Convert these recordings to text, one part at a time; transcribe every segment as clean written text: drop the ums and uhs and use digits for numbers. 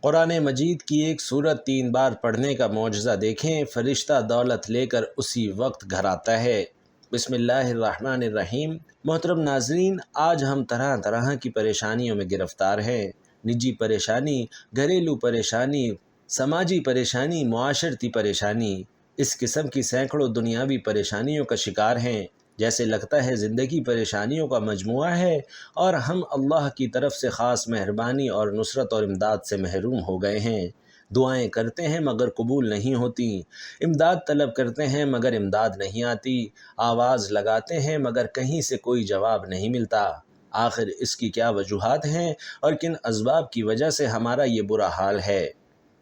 قرآن مجید کی ایک سورت 3 بار پڑھنے کا معجزہ دیکھیں، فرشتہ دولت لے کر اسی وقت گھر آتا ہے۔ بسم اللہ الرحمن الرحیم۔ محترم ناظرین، آج ہم طرح طرح کی پریشانیوں میں گرفتار ہیں۔ نجی پریشانی، گھریلو پریشانی، سماجی پریشانی، معاشرتی پریشانی، اس قسم کی سینکڑوں دنیاوی پریشانیوں کا شکار ہیں۔ جیسے لگتا ہے زندگی پریشانیوں کا مجموعہ ہے اور ہم اللہ کی طرف سے خاص مہربانی اور نصرت اور امداد سے محروم ہو گئے ہیں۔ دعائیں کرتے ہیں مگر قبول نہیں ہوتی، امداد طلب کرتے ہیں مگر امداد نہیں آتی، آواز لگاتے ہیں مگر کہیں سے کوئی جواب نہیں ملتا۔ آخر اس کی کیا وجوہات ہیں اور کن اسباب کی وجہ سے ہمارا یہ برا حال ہے؟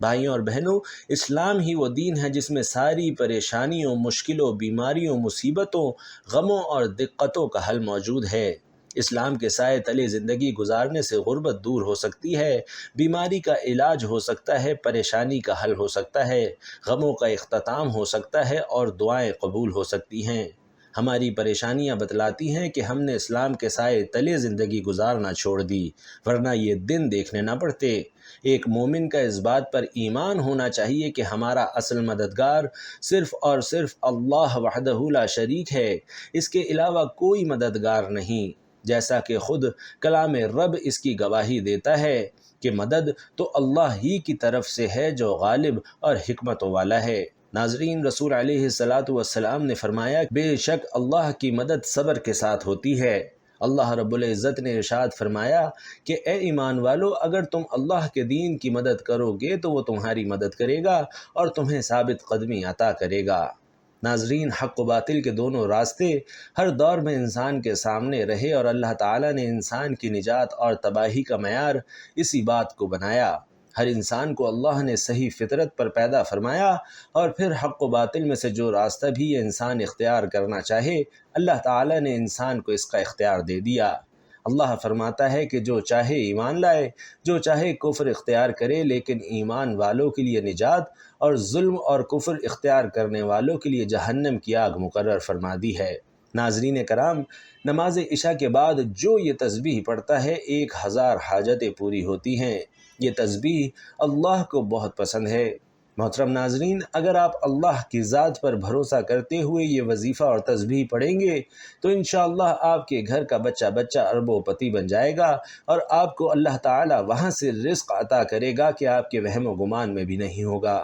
بھائیوں اور بہنوں، اسلام ہی وہ دین ہے جس میں ساری پریشانیوں، مشکلوں، بیماریوں، مصیبتوں، غموں اور دقتوں کا حل موجود ہے۔ اسلام کے سائے تلے زندگی گزارنے سے غربت دور ہو سکتی ہے، بیماری کا علاج ہو سکتا ہے، پریشانی کا حل ہو سکتا ہے، غموں کا اختتام ہو سکتا ہے اور دعائیں قبول ہو سکتی ہیں۔ ہماری پریشانیاں بتلاتی ہیں کہ ہم نے اسلام کے سائے تلے زندگی گزارنا چھوڑ دی، ورنہ یہ دن دیکھنے نہ پڑتے۔ ایک مومن کا اس بات پر ایمان ہونا چاہیے کہ ہمارا اصل مددگار صرف اور صرف اللہ وحدہ لا شریک ہے، اس کے علاوہ کوئی مددگار نہیں، جیسا کہ خود کلام رب اس کی گواہی دیتا ہے کہ مدد تو اللہ ہی کی طرف سے ہے جو غالب اور حکمتوں والا ہے۔ ناظرین، رسول علیہ الصلاۃ والسلام نے فرمایا، بے شک اللہ کی مدد صبر کے ساتھ ہوتی ہے۔ اللہ رب العزت نے ارشاد فرمایا کہ اے ایمان والو، اگر تم اللہ کے دین کی مدد کرو گے تو وہ تمہاری مدد کرے گا اور تمہیں ثابت قدمی عطا کرے گا۔ ناظرین، حق و باطل کے دونوں راستے ہر دور میں انسان کے سامنے رہے اور اللہ تعالیٰ نے انسان کی نجات اور تباہی کا معیار اسی بات کو بنایا۔ ہر انسان کو اللہ نے صحیح فطرت پر پیدا فرمایا اور پھر حق و باطل میں سے جو راستہ بھی یہ انسان اختیار کرنا چاہے، اللہ تعالیٰ نے انسان کو اس کا اختیار دے دیا۔ اللہ فرماتا ہے کہ جو چاہے ایمان لائے، جو چاہے کفر اختیار کرے، لیکن ایمان والوں کے لیے نجات اور ظلم اور کفر اختیار کرنے والوں کے لیے جہنم کی آگ مقرر فرما دی ہے۔ ناظرین کرام، نماز عشاء کے بعد جو یہ تسبیح پڑھتا ہے، 1000 حاجتیں پوری ہوتی ہیں۔ یہ تسبیح اللہ کو بہت پسند ہے۔ محترم ناظرین، اگر آپ اللہ کی ذات پر بھروسہ کرتے ہوئے یہ وظیفہ اور تسبیح پڑھیں گے تو انشاءاللہ آپ کے گھر کا بچہ بچہ ارب و پتی بن جائے گا اور آپ کو اللہ تعالیٰ وہاں سے رزق عطا کرے گا کہ آپ کے وہم و گمان میں بھی نہیں ہوگا۔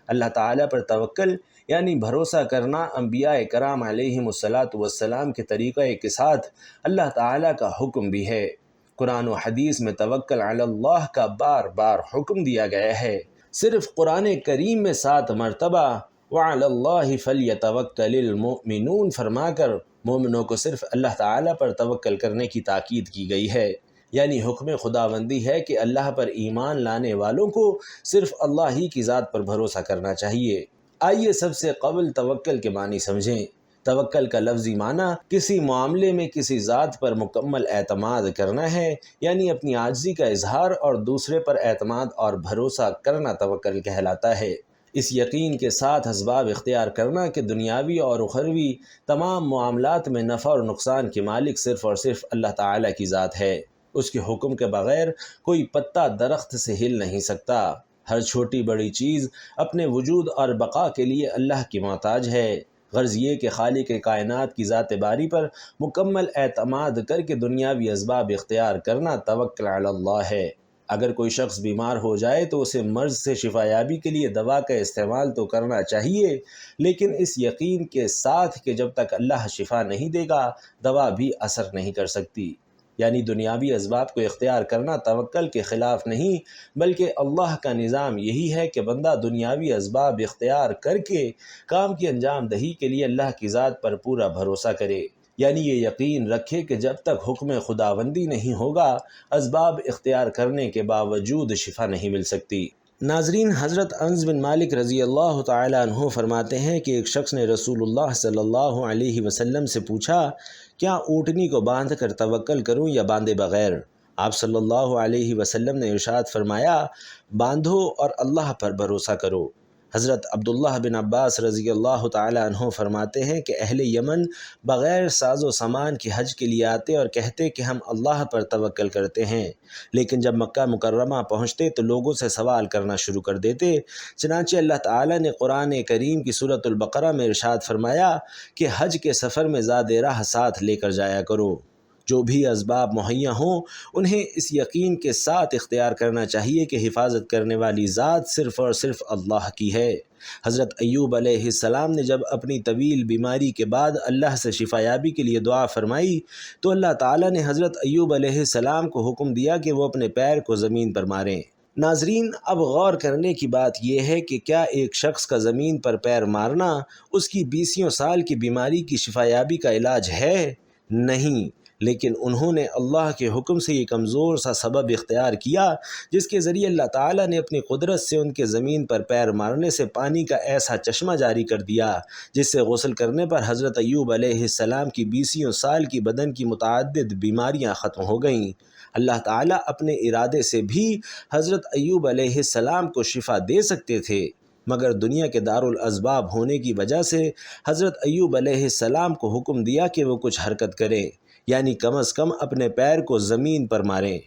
اللہ تعالیٰ پر توکل یعنی بھروسہ کرنا انبیاء کرام علیہم الصلاۃ والسلام کے طریقہ کے ساتھ اللہ تعالیٰ کا حکم بھی ہے۔ قرآن و حدیث میں توکل علی اللہ کا بار بار حکم دیا گیا ہے۔ صرف قرآن کریم میں 7 مرتبہ وعلی اللہ فلیتوکل المؤمنون فرما کر مومنوں کو صرف اللہ تعالیٰ پر توکل کرنے کی تاکید کی گئی ہے۔ یعنی حکم خداوندی ہے کہ اللہ پر ایمان لانے والوں کو صرف اللہ ہی کی ذات پر بھروسہ کرنا چاہیے۔ آئیے سب سے قبل توکل کے معنی سمجھیں۔ توکل کا لفظی معنی کسی معاملے میں کسی ذات پر مکمل اعتماد کرنا ہے، یعنی اپنی عاجزی کا اظہار اور دوسرے پر اعتماد اور بھروسہ کرنا توکل کہلاتا ہے۔ اس یقین کے ساتھ اسباب اختیار کرنا کہ دنیاوی اور اخروی تمام معاملات میں نفع اور نقصان کے مالک صرف اور صرف اللہ تعالیٰ کی ذات ہے۔ اس کے حکم کے بغیر کوئی پتا درخت سے ہل نہیں سکتا۔ ہر چھوٹی بڑی چیز اپنے وجود اور بقا کے لیے اللہ کی محتاج ہے۔ غرض یہ کہ خالق کائنات کی ذات باری پر مکمل اعتماد کر کے دنیاوی اسباب اختیار کرنا توکل علی اللہ ہے۔ اگر کوئی شخص بیمار ہو جائے تو اسے مرض سے شفا یابی کے لیے دوا کا استعمال تو کرنا چاہیے، لیکن اس یقین کے ساتھ کہ جب تک اللہ شفا نہیں دے گا دوا بھی اثر نہیں کر سکتی۔ یعنی دنیاوی اسباب کو اختیار کرنا توکل کے خلاف نہیں، بلکہ اللہ کا نظام یہی ہے کہ بندہ دنیاوی اسباب اختیار کر کے کام کی انجام دہی کے لیے اللہ کی ذات پر پورا بھروسہ کرے۔ یعنی یہ یقین رکھے کہ جب تک حکم خداوندی نہیں ہوگا اسباب اختیار کرنے کے باوجود شفا نہیں مل سکتی۔ ناظرین، حضرت انس بن مالک رضی اللہ تعالیٰ عنہ فرماتے ہیں کہ ایک شخص نے رسول اللہ صلی اللہ علیہ وسلم سے پوچھا، کیا اونٹنی کو باندھ کر توکل کروں یا باندھے بغیر؟ آپ صلی اللہ علیہ وسلم نے ارشاد فرمایا، باندھو اور اللہ پر بھروسہ کرو۔ حضرت عبداللہ بن عباس رضی اللہ تعالی عنہ فرماتے ہیں کہ اہل یمن بغیر ساز و سامان کے حج کے لیے آتے اور کہتے کہ ہم اللہ پر توکل کرتے ہیں، لیکن جب مکہ مکرمہ پہنچتے تو لوگوں سے سوال کرنا شروع کر دیتے۔ چنانچہ اللہ تعالی نے قرآن کریم کی سورۃ البقرہ میں ارشاد فرمایا کہ حج کے سفر میں زاد راہ ساتھ لے کر جایا کرو۔ جو بھی اسباب مہیا ہوں انہیں اس یقین کے ساتھ اختیار کرنا چاہیے کہ حفاظت کرنے والی ذات صرف اور صرف اللہ کی ہے۔ حضرت ایوب علیہ السلام نے جب اپنی طویل بیماری کے بعد اللہ سے شفا یابی کے لیے دعا فرمائی تو اللہ تعالیٰ نے حضرت ایوب علیہ السلام کو حکم دیا کہ وہ اپنے پیر کو زمین پر ماریں۔ ناظرین، اب غور کرنے کی بات یہ ہے کہ کیا ایک شخص کا زمین پر پیر مارنا اس کی 20 سال کی بیماری کی شفا یابی کا علاج ہے؟ نہیں، لیکن انہوں نے اللہ کے حکم سے یہ کمزور سا سبب اختیار کیا جس کے ذریعے اللہ تعالیٰ نے اپنی قدرت سے ان کے زمین پر پیر مارنے سے پانی کا ایسا چشمہ جاری کر دیا جس سے غسل کرنے پر حضرت ایوب علیہ السلام کی 20 سال کی بدن کی متعدد بیماریاں ختم ہو گئیں۔ اللہ تعالیٰ اپنے ارادے سے بھی حضرت ایوب علیہ السلام کو شفا دے سکتے تھے، مگر دنیا کے دارالاسباب ہونے کی وجہ سے حضرت ایوب علیہ السلام کو حکم دیا کہ وہ کچھ حرکت کریں، یعنی کم از کم اپنے پیر کو زمین پر ماریں۔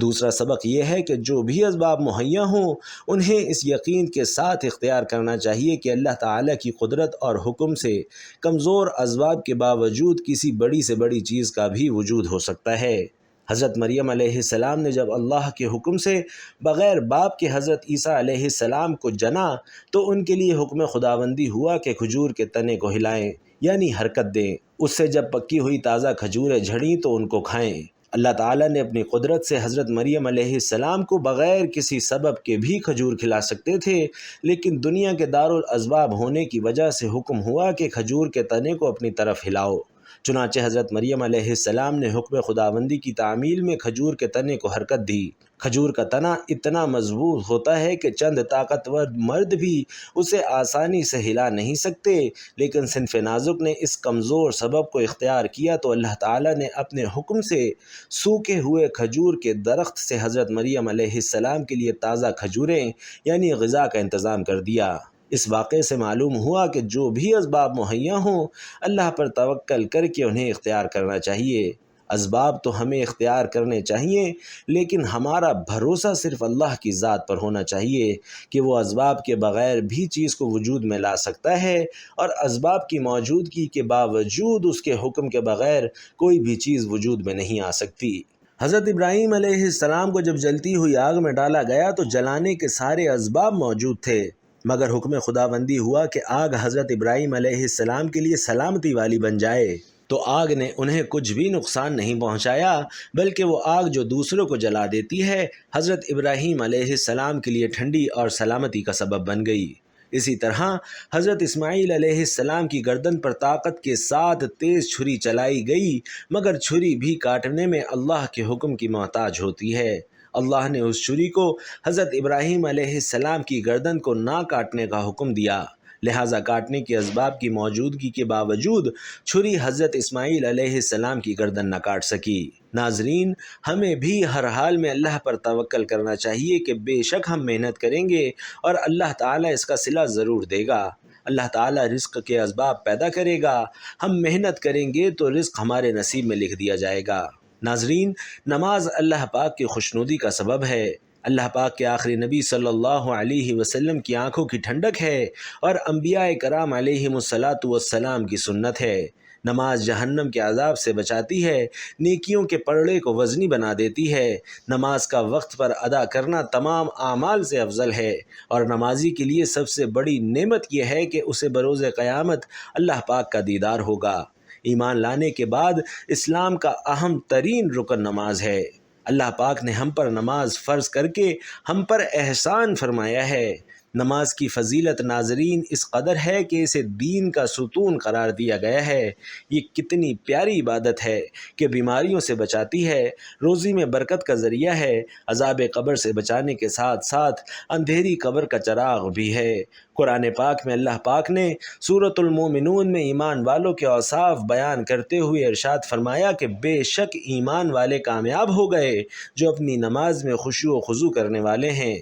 دوسرا سبق یہ ہے کہ جو بھی اسباب مہیا ہوں انہیں اس یقین کے ساتھ اختیار کرنا چاہیے کہ اللہ تعالیٰ کی قدرت اور حکم سے کمزور اسباب کے باوجود کسی بڑی سے بڑی چیز کا بھی وجود ہو سکتا ہے۔ حضرت مریم علیہ السلام نے جب اللہ کے حکم سے بغیر باپ کے حضرت عیسیٰ علیہ السلام کو جنا تو ان کے لیے حکم خداوندی ہوا کہ کھجور کے تنے کو ہلائیں، یعنی حرکت دیں۔ اس سے جب پکی ہوئی تازہ کھجوریں جھڑیں تو ان کو کھائیں۔ اللہ تعالیٰ نے اپنی قدرت سے حضرت مریم علیہ السلام کو بغیر کسی سبب کے بھی کھجور کھلا سکتے تھے، لیکن دنیا کے دارالاسباب ہونے کی وجہ سے حکم ہوا کہ کھجور کے تنے کو اپنی طرف ہلاؤ۔ چنانچہ حضرت مریم علیہ السلام نے حکم خداوندی کی تعمیل میں کھجور کے تنے کو حرکت دی۔ کھجور کا تنا اتنا مضبوط ہوتا ہے کہ چند طاقتور مرد بھی اسے آسانی سے ہلا نہیں سکتے، لیکن صنف نازک نے اس کمزور سبب کو اختیار کیا تو اللہ تعالیٰ نے اپنے حکم سے سوکھے ہوئے کھجور کے درخت سے حضرت مریم علیہ السلام کے لیے تازہ کھجوریں یعنی غذا کا انتظام کر دیا۔ اس واقعے سے معلوم ہوا کہ جو بھی اسباب مہیا ہوں اللہ پر توکل کر کے انہیں اختیار کرنا چاہیے۔ اسباب تو ہمیں اختیار کرنے چاہیے، لیکن ہمارا بھروسہ صرف اللہ کی ذات پر ہونا چاہیے کہ وہ اسباب کے بغیر بھی چیز کو وجود میں لا سکتا ہے، اور اسباب کی موجودگی کے باوجود اس کے حکم کے بغیر کوئی بھی چیز وجود میں نہیں آ سکتی۔ حضرت ابراہیم علیہ السلام کو جب جلتی ہوئی آگ میں ڈالا گیا تو جلانے کے سارے اسباب موجود تھے، مگر حکم خداوندی ہوا کہ آگ حضرت ابراہیم علیہ السلام کے لیے سلامتی والی بن جائے، تو آگ نے انہیں کچھ بھی نقصان نہیں پہنچایا، بلکہ وہ آگ جو دوسروں کو جلا دیتی ہے حضرت ابراہیم علیہ السلام کے لیے ٹھنڈی اور سلامتی کا سبب بن گئی۔ اسی طرح حضرت اسماعیل علیہ السلام کی گردن پر طاقت کے ساتھ تیز چھری چلائی گئی، مگر چھری بھی کاٹنے میں اللہ کے حکم کی محتاج ہوتی ہے۔ اللہ نے اس چھری کو حضرت ابراہیم علیہ السلام کی گردن کو نہ کاٹنے کا حکم دیا، لہٰذا کاٹنے کے اسباب کی موجودگی کے باوجود چھری حضرت اسماعیل علیہ السلام کی گردن نہ کاٹ سکی۔ ناظرین، ہمیں بھی ہر حال میں اللہ پر توکل کرنا چاہیے کہ بے شک ہم محنت کریں گے اور اللہ تعالیٰ اس کا صلہ ضرور دے گا۔ اللہ تعالیٰ رزق کے اسباب پیدا کرے گا، ہم محنت کریں گے تو رزق ہمارے نصیب میں لکھ دیا جائے گا۔ ناظرین، نماز اللہ پاک کی خوشنودی کا سبب ہے۔ اللہ پاک کے آخری نبی صلی اللہ علیہ وسلم کی آنکھوں کی ٹھنڈک ہے اور انبیاء کرام علیہم الصلاۃ والسلام کی سنت ہے۔ نماز جہنم کے عذاب سے بچاتی ہے، نیکیوں کے پلڑے کو وزنی بنا دیتی ہے۔ نماز کا وقت پر ادا کرنا تمام اعمال سے افضل ہے، اور نمازی کے لیے سب سے بڑی نعمت یہ ہے کہ اسے بروز قیامت اللہ پاک کا دیدار ہوگا۔ ایمان لانے کے بعد اسلام کا اہم ترین رکن نماز ہے۔ اللہ پاک نے ہم پر نماز فرض کر کے ہم پر احسان فرمایا ہے۔ نماز کی فضیلت ناظرین اس قدر ہے کہ اسے دین کا ستون قرار دیا گیا ہے۔ یہ کتنی پیاری عبادت ہے کہ بیماریوں سے بچاتی ہے، روزی میں برکت کا ذریعہ ہے، عذاب قبر سے بچانے کے ساتھ ساتھ اندھیری قبر کا چراغ بھی ہے۔ قرآن پاک میں اللہ پاک نے سورۃ المومنون میں ایمان والوں کے اوصاف بیان کرتے ہوئے ارشاد فرمایا کہ بے شک ایمان والے کامیاب ہو گئے جو اپنی نماز میں خشوع و خضوع کرنے والے ہیں۔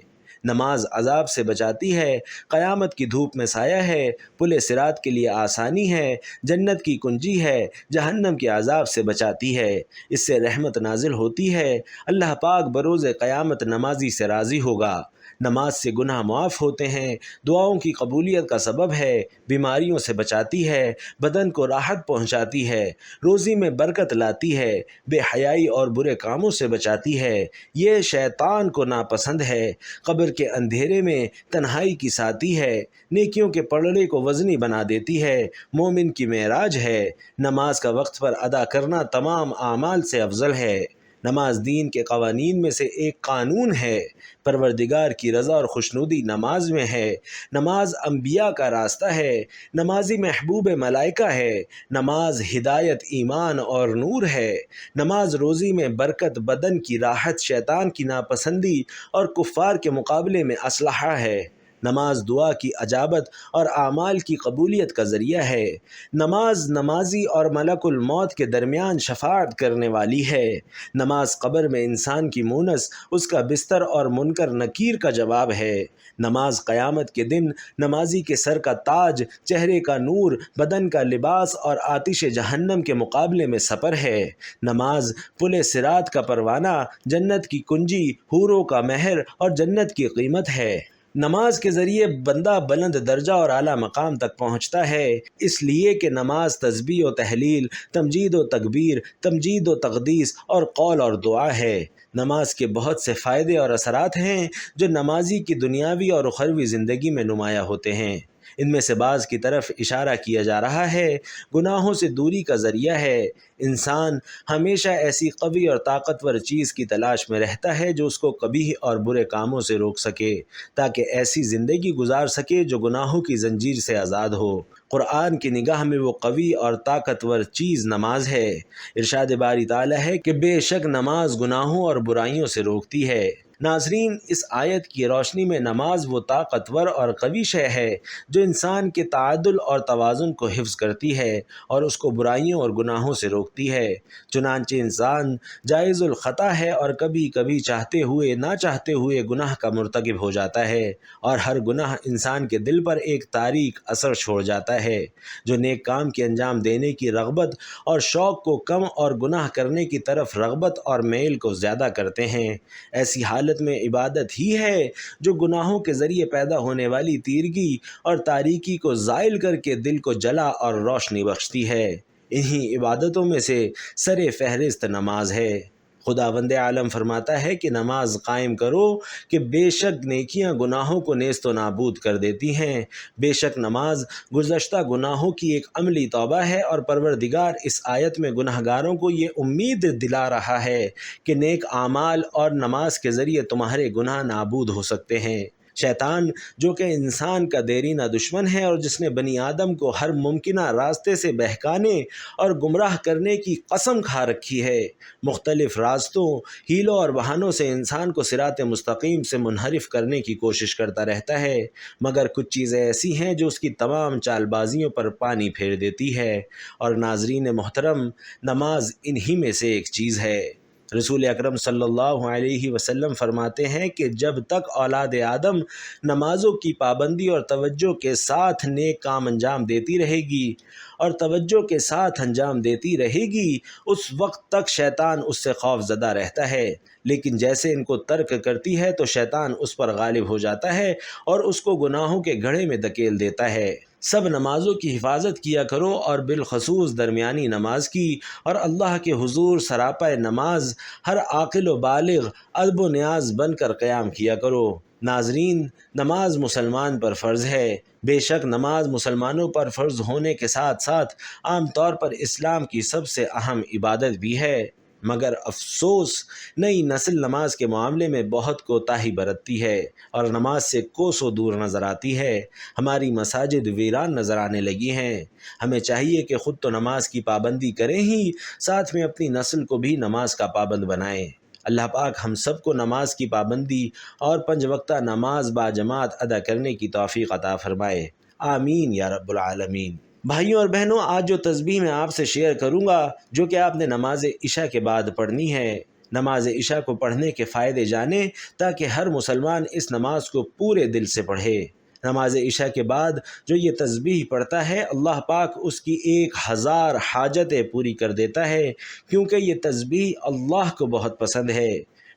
نماز عذاب سے بچاتی ہے، قیامت کی دھوپ میں سایہ ہے، پل صراط کے لیے آسانی ہے، جنت کی کنجی ہے، جہنم کے عذاب سے بچاتی ہے، اس سے رحمت نازل ہوتی ہے، اللہ پاک بروز قیامت نمازی سے راضی ہوگا۔ نماز سے گناہ معاف ہوتے ہیں، دعاؤں کی قبولیت کا سبب ہے، بیماریوں سے بچاتی ہے، بدن کو راحت پہنچاتی ہے، روزی میں برکت لاتی ہے، بے حیائی اور برے کاموں سے بچاتی ہے، یہ شیطان کو ناپسند ہے، قبر کے اندھیرے میں تنہائی کی ساتھی ہے، نیکیوں کے پلڑے کو وزنی بنا دیتی ہے، مومن کی معراج ہے، نماز کا وقت پر ادا کرنا تمام اعمال سے افضل ہے۔ نماز دین کے قوانین میں سے ایک قانون ہے، پروردگار کی رضا اور خوشنودی نماز میں ہے، نماز انبیاء کا راستہ ہے، نمازی محبوب ملائکہ ہے، نماز ہدایت ایمان اور نور ہے، نماز روزی میں برکت، بدن کی راحت، شیطان کی ناپسندی اور کفار کے مقابلے میں اسلحہ ہے، نماز دعا کی اجابت اور اعمال کی قبولیت کا ذریعہ ہے، نماز نمازی اور ملک الموت کے درمیان شفاعت کرنے والی ہے، نماز قبر میں انسان کی مونس، اس کا بستر اور منکر نکیر کا جواب ہے، نماز قیامت کے دن نمازی کے سر کا تاج، چہرے کا نور، بدن کا لباس اور آتش جہنم کے مقابلے میں سپر ہے، نماز پل صراط کا پروانہ، جنت کی کنجی، حوروں کا مہر اور جنت کی قیمت ہے۔ نماز کے ذریعے بندہ بلند درجہ اور اعلیٰ مقام تک پہنچتا ہے، اس لیے کہ نماز تسبیح و تحلیل، تمجید و تکبیر، تمجید و تقدیس اور قول اور دعا ہے۔ نماز کے بہت سے فائدے اور اثرات ہیں جو نمازی کی دنیاوی اور اخروی زندگی میں نمایاں ہوتے ہیں۔ ان میں سے بعض کی طرف اشارہ کیا جا رہا ہے۔ گناہوں سے دوری کا ذریعہ ہے۔ انسان ہمیشہ ایسی قوی اور طاقتور چیز کی تلاش میں رہتا ہے جو اس کو قبیح اور برے کاموں سے روک سکے، تاکہ ایسی زندگی گزار سکے جو گناہوں کی زنجیر سے آزاد ہو۔ قرآن کی نگاہ میں وہ قوی اور طاقتور چیز نماز ہے۔ ارشاد باری تعالیٰ ہے کہ بے شک نماز گناہوں اور برائیوں سے روکتی ہے۔ ناظرین، اس آیت کی روشنی میں نماز وہ طاقتور اور قوی شے ہے جو انسان کے تعادل اور توازن کو حفظ کرتی ہے اور اس کو برائیوں اور گناہوں سے روکتی ہے۔ چنانچہ انسان جائز الخطا ہے اور کبھی کبھی چاہتے ہوئے نہ چاہتے ہوئے گناہ کا مرتکب ہو جاتا ہے، اور ہر گناہ انسان کے دل پر ایک تاریک اثر چھوڑ جاتا ہے جو نیک کام کے انجام دینے کی رغبت اور شوق کو کم اور گناہ کرنے کی طرف رغبت اور میل کو زیادہ کرتے ہیں۔ ایسی حالت میں عبادت ہی ہے جو گناہوں کے ذریعے پیدا ہونے والی تیرگی اور تاریکی کو زائل کر کے دل کو جلا اور روشنی بخشتی ہے۔ انہی عبادتوں میں سے سر فہرست نماز ہے۔ خداوند عالم فرماتا ہے کہ نماز قائم کرو کہ بے شک نیکیاں گناہوں کو نیست و نابود کر دیتی ہیں۔ بے شک نماز گزشتہ گناہوں کی ایک عملی توبہ ہے، اور پروردگار اس آیت میں گناہ گاروں کو یہ امید دلا رہا ہے کہ نیک اعمال اور نماز کے ذریعے تمہارے گناہ نابود ہو سکتے ہیں۔ شیطان، جو کہ انسان کا دیرینہ دشمن ہے اور جس نے بنی آدم کو ہر ممکنہ راستے سے بہکانے اور گمراہ کرنے کی قسم کھا رکھی ہے، مختلف راستوں، ہیلوں اور بہانوں سے انسان کو صراط مستقیم سے منحرف کرنے کی کوشش کرتا رہتا ہے، مگر کچھ چیزیں ایسی ہیں جو اس کی تمام چال بازیوں پر پانی پھیر دیتی ہے، اور ناظرین محترم، نماز انہی میں سے ایک چیز ہے۔ رسول اکرم صلی اللہ علیہ وسلم فرماتے ہیں کہ جب تک اولاد آدم نمازوں کی پابندی اور توجہ کے ساتھ نیک کام انجام دیتی رہے گی اور توجہ کے ساتھ انجام دیتی رہے گی، اس وقت تک شیطان اس سے خوف زدہ رہتا ہے، لیکن جیسے ان کو ترک کرتی ہے تو شیطان اس پر غالب ہو جاتا ہے اور اس کو گناہوں کے گڑھے میں دھکیل دیتا ہے۔ سب نمازوں کی حفاظت کیا کرو، اور بالخصوص درمیانی نماز کی، اور اللہ کے حضور سراپا نماز ہر عاقل و بالغ ادب و نیاز بن کر قیام کیا کرو۔ ناظرین، نماز مسلمان پر فرض ہے۔ بے شک نماز مسلمانوں پر فرض ہونے کے ساتھ ساتھ عام طور پر اسلام کی سب سے اہم عبادت بھی ہے، مگر افسوس نئی نسل نماز کے معاملے میں بہت کوتاہی برتتی ہے اور نماز سے کوسوں دور نظر آتی ہے۔ ہماری مساجد ویران نظر آنے لگی ہیں۔ ہمیں چاہیے کہ خود تو نماز کی پابندی کریں ہی، ساتھ میں اپنی نسل کو بھی نماز کا پابند بنائیں۔ اللہ پاک ہم سب کو نماز کی پابندی اور 5 وقتہ نماز باجماعت ادا کرنے کی توفیق عطا فرمائے۔ آمین یا رب العالمین۔ بھائیوں اور بہنوں، آج جو تسبیح میں آپ سے شیئر کروں گا، جو کہ آپ نے نماز عشاء کے بعد پڑھنی ہے، نماز عشاء کو پڑھنے کے فائدے جانیں تاکہ ہر مسلمان اس نماز کو پورے دل سے پڑھے۔ نماز عشاء کے بعد جو یہ تسبیح پڑھتا ہے اللہ پاک اس کی 1000 حاجتیں پوری کر دیتا ہے، کیونکہ یہ تسبیح اللہ کو بہت پسند ہے۔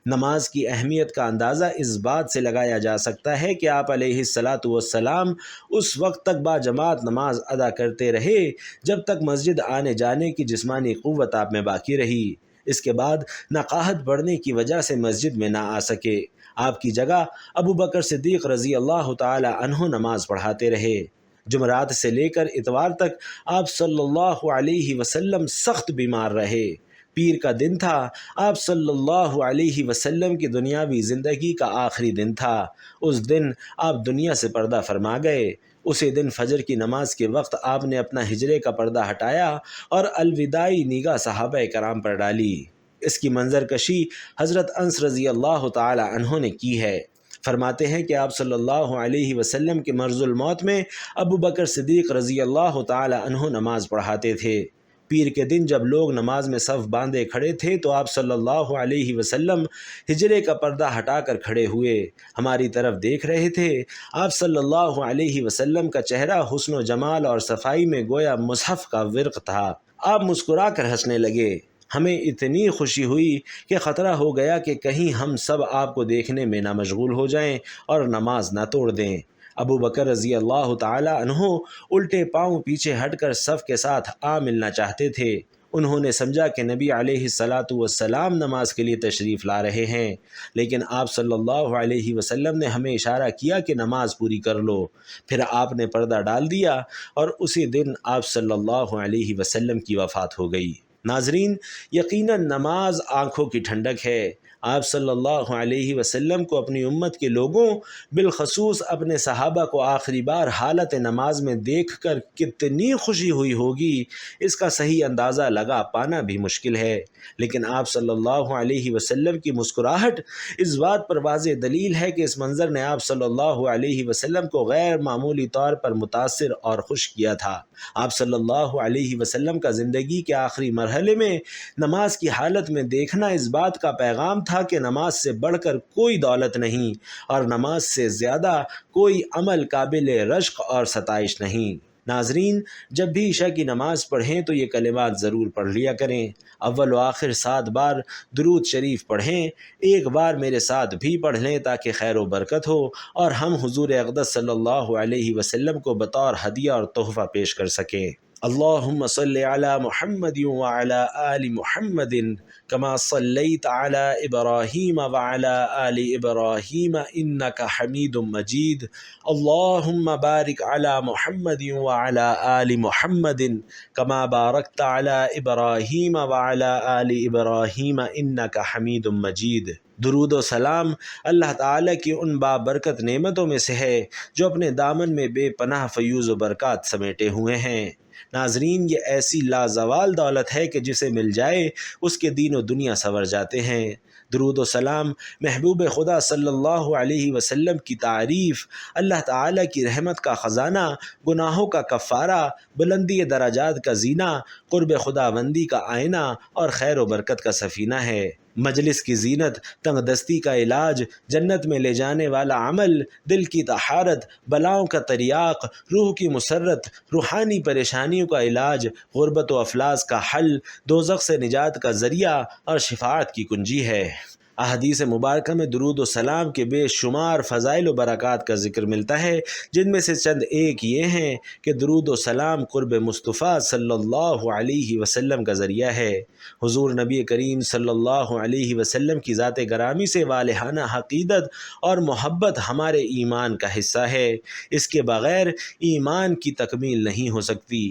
نماز کی اہمیت کا اندازہ اس بات سے لگایا جا سکتا ہے کہ آپ علیہ الصلاۃ والسلام اس وقت تک باجماعت نماز ادا کرتے رہے جب تک مسجد آنے جانے کی جسمانی قوت آپ میں باقی رہی۔ اس کے بعد نقاہت بڑھنے کی وجہ سے مسجد میں نہ آ سکے۔ آپ کی جگہ ابو بکر صدیق رضی اللہ تعالی عنہ نماز پڑھاتے رہے۔ جمعرات سے لے کر اتوار تک آپ صلی اللہ علیہ وسلم سخت بیمار رہے۔ پیر کا دن تھا، آپ صلی اللہ علیہ وسلم کی دنیاوی زندگی کا آخری دن تھا۔ اس دن آپ دنیا سے پردہ فرما گئے۔ اسی دن فجر کی نماز کے وقت آپ نے اپنا ہجرے کا پردہ ہٹایا اور الوداعی نگاہ صحابہ کرام پر ڈالی۔ اس کی منظر کشی حضرت انس رضی اللہ تعالی عنہ نے کی ہے۔ فرماتے ہیں کہ آپ صلی اللہ علیہ وسلم کے مرض الموت میں ابو بکر صدیق رضی اللہ تعالی عنہ نماز پڑھاتے تھے۔ پیر کے دن جب لوگ نماز میں صف باندھے کھڑے تھے تو آپ صلی اللہ علیہ وسلم ہجرے کا پردہ ہٹا کر کھڑے ہوئے، ہماری طرف دیکھ رہے تھے۔ آپ صلی اللہ علیہ وسلم کا چہرہ حسن و جمال اور صفائی میں گویا مصحف کا ورق تھا۔ آپ مسکرا کر ہنسنے لگے۔ ہمیں اتنی خوشی ہوئی کہ خطرہ ہو گیا کہ کہیں ہم سب آپ کو دیکھنے میں نہ مشغول ہو جائیں اور نماز نہ توڑ دیں۔ ابو بکر رضی اللہ تعالی عنہ الٹے پاؤں پیچھے ہٹ کر صف کے ساتھ آ ملنا چاہتے تھے۔ انہوں نے سمجھا کہ نبی علیہ الصلاۃ والسلام نماز کے لیے تشریف لا رہے ہیں، لیکن آپ صلی اللہ علیہ وسلم نے ہمیں اشارہ کیا کہ نماز پوری کر لو۔ پھر آپ نے پردہ ڈال دیا اور اسی دن آپ صلی اللہ علیہ وسلم کی وفات ہو گئی۔ ناظرین، یقیناً نماز آنکھوں کی ٹھنڈک ہے۔ آپ صلی اللہ علیہ وسلم کو اپنی امت کے لوگوں بالخصوص اپنے صحابہ کو آخری بار حالت نماز میں دیکھ کر کتنی خوشی ہوئی ہوگی، اس کا صحیح اندازہ لگا پانا بھی مشکل ہے، لیکن آپ صلی اللہ علیہ وسلم کی مسکراہٹ اس بات پر واضح دلیل ہے کہ اس منظر نے آپ صلی اللہ علیہ وسلم کو غیر معمولی طور پر متاثر اور خوش کیا تھا۔ آپ صلی اللہ علیہ وسلم کا زندگی کے آخری مرحلے میں نماز کی حالت میں دیکھنا اس بات کا پیغام تھا کہ نماز سے بڑھ کر کوئی دولت نہیں اور نماز سے زیادہ کوئی عمل قابل رشک اور ستائش نہیں۔ ناظرین، جب بھی عشاء کی نماز پڑھیں تو یہ کلمات ضرور پڑھ لیا کریں۔ اول و آخر 7 بار درود شریف پڑھیں، ایک بار میرے ساتھ بھی پڑھ لیں تاکہ خیر و برکت ہو اور ہم حضور اقدس صلی اللہ علیہ وسلم کو بطور ہدیہ اور تحفہ پیش کر سکیں۔ اللہم صلی علی محمد وعلی آل محمد کما صلیت علی ابراہیم وعلی آل ابراہیم انک حمید مجید۔ اللہم بارک علی محمد وعلی آل محمد کما بارکت علی ابراہیم وعلی آل ابراہیم انک حمید مجید۔ درود و سلام اللہ تعالیٰ کی ان بابرکت نعمتوں میں سے ہے جو اپنے دامن میں بے پناہ فیوز و برکات سمیٹے ہوئے ہیں۔ ناظرین، یہ ایسی لازوال دولت ہے کہ جسے مل جائے اس کے دین و دنیا سنور جاتے ہیں۔ درود و سلام محبوب خدا صلی اللہ علیہ وسلم کی تعریف، اللہ تعالیٰ کی رحمت کا خزانہ، گناہوں کا کفارہ، بلندی درجات کا زینہ، قرب خداوندی کا آئینہ اور خیر و برکت کا سفینہ ہے۔ مجلس کی زینت، تنگ دستی کا علاج، جنت میں لے جانے والا عمل، دل کی طہارت، بلاؤں کا تریاق، روح کی مسرت، روحانی پریشانیوں کا علاج، غربت و افلاس کا حل، دوزخ سے نجات کا ذریعہ اور شفاعت کی کنجی ہے۔ احادیث مبارکہ میں درود و سلام کے بے شمار فضائل و برکات کا ذکر ملتا ہے، جن میں سے چند ایک یہ ہیں کہ درود و سلام قرب مصطفیٰ صلی اللہ علیہ وسلم کا ذریعہ ہے۔ حضور نبی کریم صلی اللہ علیہ وسلم کی ذات گرامی سے والہانہ عقیدت اور محبت ہمارے ایمان کا حصہ ہے، اس کے بغیر ایمان کی تکمیل نہیں ہو سکتی۔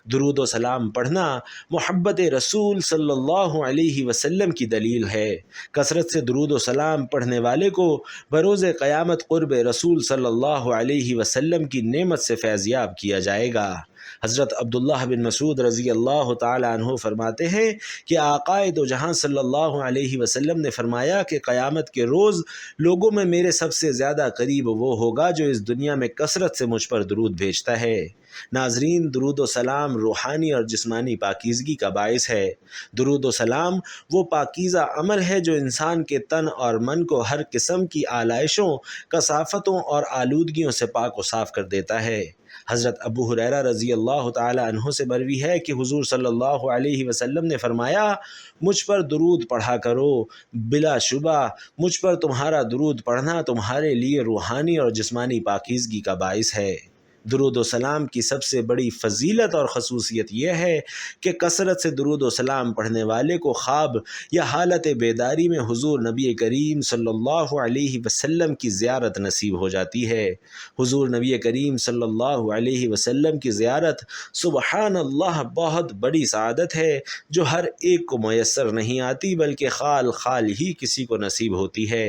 درود و سلام پڑھنا محبت رسول صلی اللہ علیہ وسلم کی دلیل ہے۔ کثرت سے درود و سلام پڑھنے والے کو بروز قیامت قرب رسول صلی اللہ علیہ وسلم کی نعمت سے فیضیاب کیا جائے گا۔ حضرت عبداللہ بن مسعود رضی اللہ تعالی عنہ فرماتے ہیں کہ آقائے دو جہاں صلی اللہ علیہ وسلم نے فرمایا کہ قیامت کے روز لوگوں میں میرے سب سے زیادہ قریب وہ ہوگا جو اس دنیا میں کثرت سے مجھ پر درود بھیجتا ہے۔ ناظرین، درود و سلام روحانی اور جسمانی پاکیزگی کا باعث ہے۔ درود و سلام وہ پاکیزہ عمل ہے جو انسان کے تن اور من کو ہر قسم کی آلائشوں، کثافتوں اور آلودگیوں سے پاک و صاف کر دیتا ہے۔ حضرت ابو ہریرہ رضی اللہ تعالی عنہ سے مروی ہے کہ حضور صلی اللہ علیہ وسلم نے فرمایا، مجھ پر درود پڑھا کرو، بلا شبہ مجھ پر تمہارا درود پڑھنا تمہارے لیے روحانی اور جسمانی پاکیزگی کا باعث ہے۔ درود و سلام کی سب سے بڑی فضیلت اور خصوصیت یہ ہے کہ کثرت سے درود و سلام پڑھنے والے کو خواب یا حالت بیداری میں حضور نبی کریم صلی اللہ علیہ وسلم کی زیارت نصیب ہو جاتی ہے۔ حضور نبی کریم صلی اللہ علیہ وسلم کی زیارت سبحان اللہ بہت بڑی سعادت ہے جو ہر ایک کو میسر نہیں آتی، بلکہ خال خال ہی کسی کو نصیب ہوتی ہے۔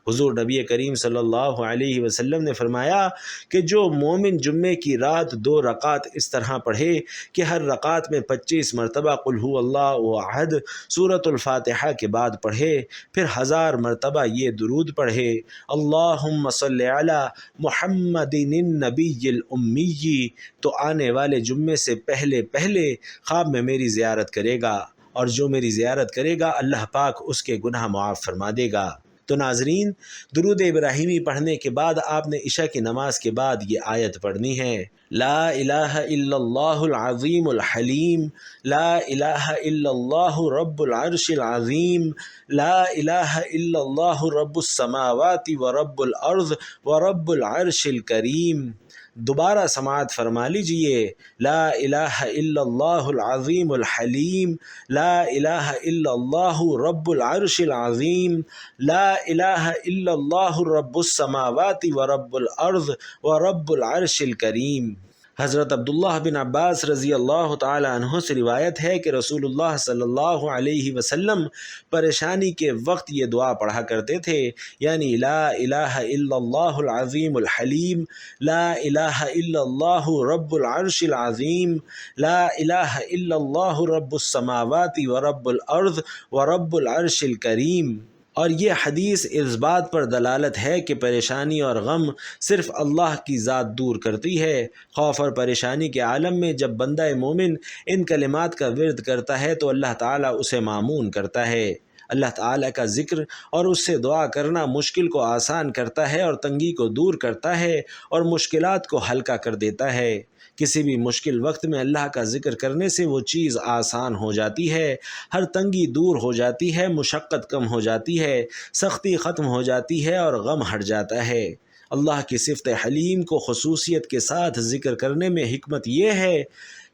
حضور نبی کریم صلی اللہ علیہ وسلم نے فرمایا کہ جو مومن جمعے کی رات 2 رکعت اس طرح پڑھے کہ ہر رکعت میں 25 مرتبہ قل هو اللہ احد سورۃ الفاتحہ کے بعد پڑھے، پھر 1000 مرتبہ یہ درود پڑھے، اللہم صلی علی محمد النبی الامی، تو آنے والے جمعے سے پہلے خواب میں میری زیارت کرے گا، اور جو میری زیارت کرے گا اللہ پاک اس کے گناہ معاف فرما دے گا۔ تو ناظرین، درود ابراہیمی پڑھنے کے بعد آپ نے عشاء کی نماز کے بعد یہ آیت پڑھنی ہے، لا الہ الا اللہ العظیم الحلیم، لا الہ الا اللہ رب العرش العظیم، لا الہ الا اللہ رب السماوات ورب الارض ورب العرش الکریم۔ دوبارہ سماعت فرما لیجئے، لا الہ الا اللہ العظیم الحلیم، لا الہ الا اللہ رب العرش العظیم، لا الہ الا اللہ رب السماوات ورب الارض ورب العرش الکریم۔ حضرت عبداللہ بن عباس رضی اللہ تعالی عنہ سے روایت ہے کہ رسول اللہ صلی اللہ علیہ وسلم پریشانی کے وقت یہ دعا پڑھا کرتے تھے، یعنی لا الہ الا اللہ العظیم الحلیم، لا الہ الا اللہ رب العرش العظیم، لا الہ الا اللہ رب السماوات ورب الارض ورب العرش الکریم۔ اور یہ حدیث اس بات پر دلالت ہے کہ پریشانی اور غم صرف اللہ کی ذات دور کرتی ہے۔ خوف اور پریشانی کے عالم میں جب بندہ مومن ان کلمات کا ورد کرتا ہے تو اللہ تعالیٰ اسے مامون کرتا ہے۔ اللہ تعالیٰ کا ذکر اور اس سے دعا کرنا مشکل کو آسان کرتا ہے اور تنگی کو دور کرتا ہے اور مشکلات کو ہلکا کر دیتا ہے۔ کسی بھی مشکل وقت میں اللہ کا ذکر کرنے سے وہ چیز آسان ہو جاتی ہے، ہر تنگی دور ہو جاتی ہے، مشقت کم ہو جاتی ہے، سختی ختم ہو جاتی ہے اور غم ہٹ جاتا ہے۔ اللہ کی صفت حلیم کو خصوصیت کے ساتھ ذکر کرنے میں حکمت یہ ہے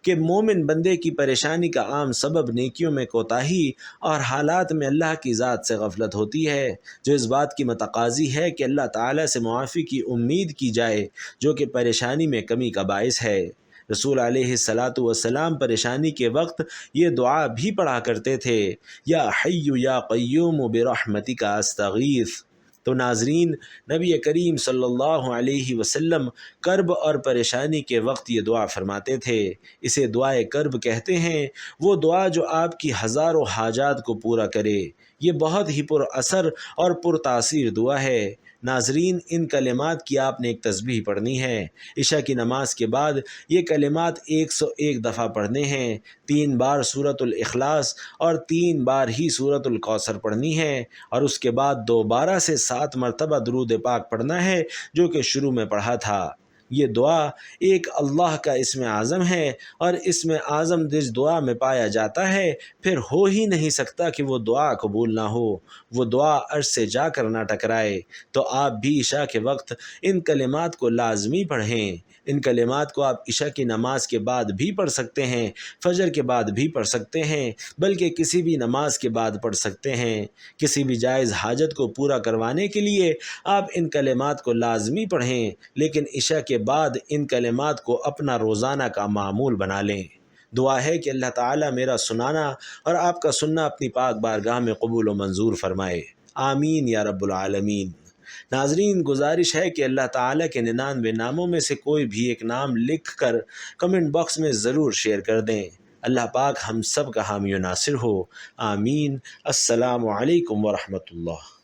کہ مومن بندے کی پریشانی کا عام سبب نیکیوں میں کوتاہی اور حالات میں اللہ کی ذات سے غفلت ہوتی ہے، جو اس بات کی متقاضی ہے کہ اللہ تعالیٰ سے معافی کی امید کی جائے، جو کہ پریشانی میں کمی کا باعث ہے۔ رسول علیہ الصلاۃ والسلام پریشانی کے وقت یہ دعا بھی پڑھا کرتے تھے، یا حی یا قیوم برحمتک استغیث۔ تو ناظرین، نبی کریم صلی اللہ علیہ وسلم کرب اور پریشانی کے وقت یہ دعا فرماتے تھے۔ اسے دعائے کرب کہتے ہیں، وہ دعا جو آپ کی ہزاروں حاجات کو پورا کرے۔ یہ بہت ہی پر اثر اور پر تاثیر دعا ہے۔ ناظرین، ان کلمات کی آپ نے ایک تسبیح پڑھنی ہے۔ عشاء کی نماز کے بعد یہ کلمات 101 دفعہ پڑھنے ہیں، 3 بار سورۃ الاخلاص اور 3 بار ہی سورۃ الکوثر پڑھنی ہے، اور اس کے بعد دوبارہ سے 7 مرتبہ درود پاک پڑھنا ہے جو کہ شروع میں پڑھا تھا۔ یہ دعا ایک اللہ کا اسم اعظم ہے، اور اسم اعظم جس دعا میں پایا جاتا ہے پھر ہو ہی نہیں سکتا کہ وہ دعا قبول نہ ہو، وہ دعا عرش سے جا کر نہ ٹکرائے۔ تو آپ بھی عشاء کے وقت ان کلمات کو لازمی پڑھیں۔ ان کلمات کو آپ عشاء کی نماز کے بعد بھی پڑھ سکتے ہیں، فجر کے بعد بھی پڑھ سکتے ہیں، بلکہ کسی بھی نماز کے بعد پڑھ سکتے ہیں۔ کسی بھی جائز حاجت کو پورا کروانے کے لیے آپ ان کلمات کو لازمی پڑھیں، لیکن عشاء کے بعد ان کلمات کو اپنا روزانہ کا معمول بنا لیں۔ دعا ہے کہ اللہ تعالیٰ میرا سنانا اور آپ کا سننا اپنی پاک بارگاہ میں قبول و منظور فرمائے، آمین یا رب العالمین۔ ناظرین، گزارش ہے کہ اللہ تعالیٰ کے 99 ناموں میں سے کوئی بھی ایک نام لکھ کر کمنٹ باکس میں ضرور شیئر کر دیں۔ اللہ پاک ہم سب کا حامی و ناصر ہو، آمین۔ السلام علیکم ورحمۃ اللہ۔